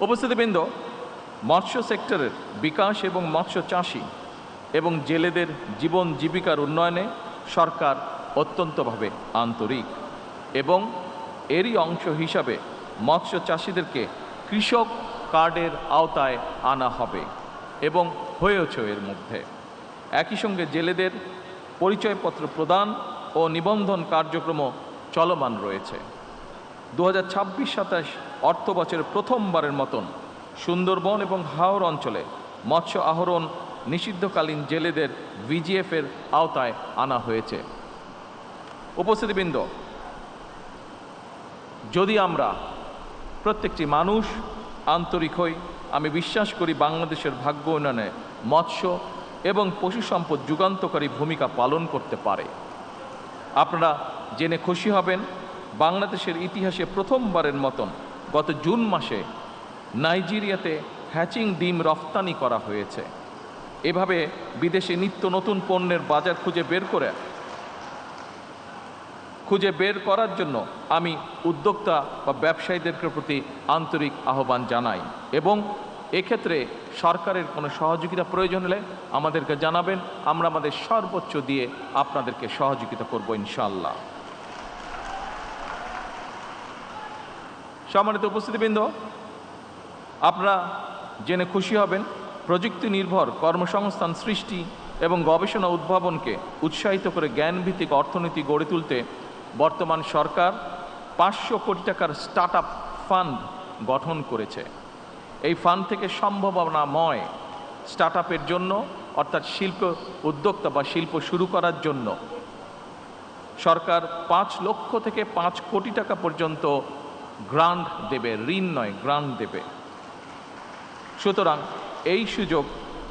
উপস্থিতিবৃন্দ, মৎস্য সেক্টরের বিকাশ এবং মৎস্য চাষী এবং জেলেদের জীবন জীবিকার উন্নয়নে সরকার অত্যন্তভাবে আন্তরিক এবং এরই অংশ হিসাবে মৎস্য চাষীদেরকে কৃষক কার্ডের আওতায় আনা হবে এবং হয়েছে এর মধ্যে। একই সঙ্গে জেলেদের পরিচয়পত্র প্রদান ও নিবন্ধন কার্যক্রমও চলমান রয়েছে। 2026-27 অর্থ বছরের প্রথমবারের মতন সুন্দরবন এবং হাওর অঞ্চলে মৎস্য আহরণ নিষিদ্ধকালীন জেলেদের ভিজিএফের আওতায় আনা হয়েছে। উপস্থিতিবৃন্দ, যদি আমরা প্রত্যেকটি মানুষ আন্তরিক হই, আমি বিশ্বাস করি বাংলাদেশের ভাগ্য উন্নয়নে মৎস্য এবং পশু সম্পদ যুগান্তকারী ভূমিকা পালন করতে পারে। আপনারা জেনে খুশি হবেন, বাংলাদেশের ইতিহাসে প্রথমবারের মতন গত জুন মাসে নাইজেরিয়াতে হ্যাচিং ডিম রফতানি করা হয়েছে। এভাবে বিদেশে নিত্য নতুন পণ্যের বাজার খুঁজে বের করার জন্য আমি উদ্যোক্তা বা ব্যবসায়ীদের প্রতি আন্তরিক আহ্বান জানাই এবং এক্ষেত্রে সরকারের কোনো সহযোগিতা প্রয়োজন হলে আমাদেরকে জানাবেন, আমরা আমাদের সর্বোচ্চ দিয়ে আপনাদেরকে সহযোগিতা করব ইনশাআল্লাহ। সম্মানিত উপস্থিতিবৃন্দ, আপনারা জেনে খুশি হবেন, প্রযুক্তি নির্ভর কর্মসংস্থান সৃষ্টি এবং গবেষণা উদ্ভাবনকে উৎসাহিত করে জ্ঞানভিত্তিক অর্থনীতি গড়ে তুলতে বর্তমান সরকার 500 কোটি টাকার স্টার্টআপ ফান্ড গঠন করেছে। এই ফান্ড থেকে সম্ভাবনাময় স্টার্টআপের জন্য, অর্থাৎ শিল্প উদ্যোক্তা বা শিল্প শুরু করার জন্য সরকার 5 লক্ষ থেকে 5 কোটি টাকা পর্যন্ত গ্রান্ট দেবে, ঋণ নয় গ্রান্ট দেবে। সুতরাং এই সুযোগ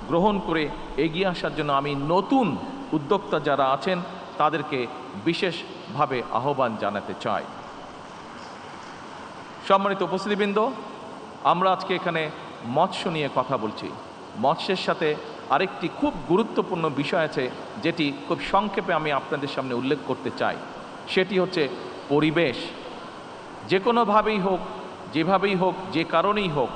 গ্রহণ করে এগিয়ে আসার জন্য আমি নতুন উদ্যোক্তা যারা আছেন তাদেরকে বিশেষভাবে আহ্বান জানাতে চাই। সম্মানিত উপস্থিতিবৃন্দ, আমরা আজকে এখানে মৎস্য নিয়ে কথা বলছি। মৎস্যের সাথে আরেকটি খুব গুরুত্বপূর্ণ বিষয় আছে যেটি খুব সংক্ষেপে আমি আপনাদের সামনে উল্লেখ করতে চাই, সেটি হচ্ছে পরিবেশ। যে কোনোভাবেই হোক, যেভাবেই হোক, যে কারণেই হোক,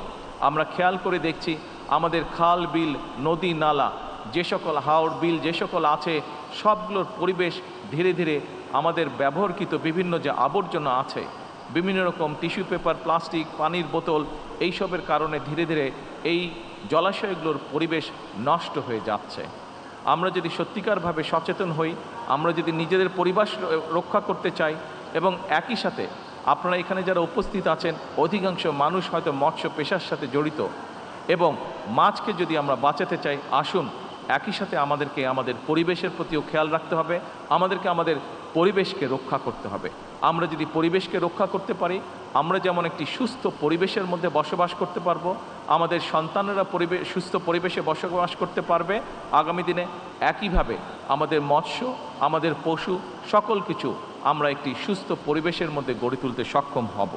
আমরা খেয়াল করে দেখছি আমাদের খাল বিল নদী নালা যে সকল হাওর বিল যে সকল আছে সবগুলোর পরিবেশ ধীরে ধীরে আমাদের ব্যবহৃত বিভিন্ন যে আবর্জনা আছে, বিভিন্ন রকম টিস্যু পেপার, প্লাস্টিক, পানির বোতল, এইসবের কারণে ধীরে ধীরে এই জলাশয়গুলোর পরিবেশ নষ্ট হয়ে যাচ্ছে। আমরা যদি সত্যিকারভাবে সচেতন হই, আমরা যদি নিজেদের পরিবেশ রক্ষা করতে চাই এবং একই সাথে আপনারা এখানে যারা উপস্থিত আছেন অধিকাংশ মানুষ হয়তো মৎস্য পেশার সাথে জড়িত এবং মাছকে যদি আমরা বাঁচাতে চাই, আসুন একই সাথে আমাদেরকে আমাদের পরিবেশের প্রতিও খেয়াল রাখতে হবে, আমাদেরকে আমাদের পরিবেশকে রক্ষা করতে হবে। আমরা যদি পরিবেশকে রক্ষা করতে পারি, আমরা যেমন একটি সুস্থ পরিবেশের মধ্যে বসবাস করতে পারবো, আমাদের সন্তানেরা সুস্থ পরিবেশে বসবাস করতে পারবে আগামী দিনে। একইভাবে আমাদের মৎস্য, আমাদের পশু, সকল কিছু আমরা একটি সুস্থ পরিবেশের মধ্যে গড়ে তুলতে সক্ষম হব।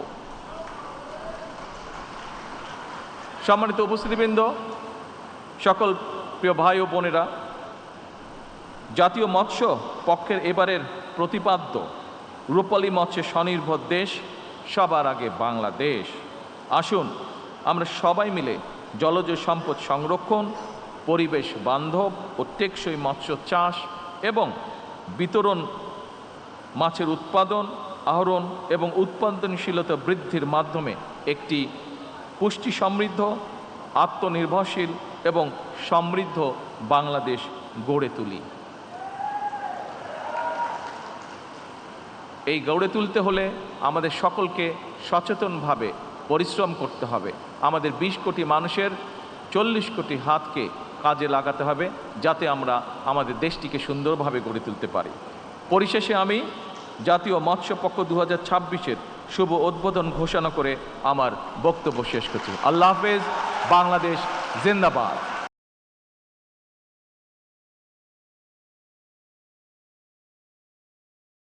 সম্মানিত উপস্থিতিবৃন্দ, সকল প্রিয় ভাই ও বোনেরা, জাতীয় মৎস্য পক্ষের এবারের প্রতিপাদ্য রূপালী মৎস্যে স্বনির্ভর দেশ, সবার আগে বাংলাদেশ। আসুন আমরা সবাই মিলে জলজ সম্পদ সংরক্ষণ, পরিবেশ বান্ধব ও টেকসই মৎস্য চাষ এবং বিতরণ, মাছের উৎপাদন, আহরণ এবং উৎপাদনশীলতা বৃদ্ধির মাধ্যমে একটি পুষ্টি সমৃদ্ধ, আত্মনির্ভরশীল এবং সমৃদ্ধ বাংলাদেশ গড়ে তুলি। এই গড়ে তুলতে হলে আমাদের সকলকে সচেতনভাবে পরিশ্রম করতে হবে। আমাদের 20 কোটি মানুষের 40 কোটি হাতকে কাজে লাগাতে হবে যাতে আমরা আমাদের দেশটিকে সুন্দরভাবে গড়ে তুলতে পারি। পরিশেষে আমি জাতীয় মৎস্য পক্ষ 2026-এর শুভ উদ্বোধন ঘোষণা করে আমার বক্তব্য শেষ করছি। আল্লাহ হাফেজ। বাংলাদেশ জিন্দাবাদ।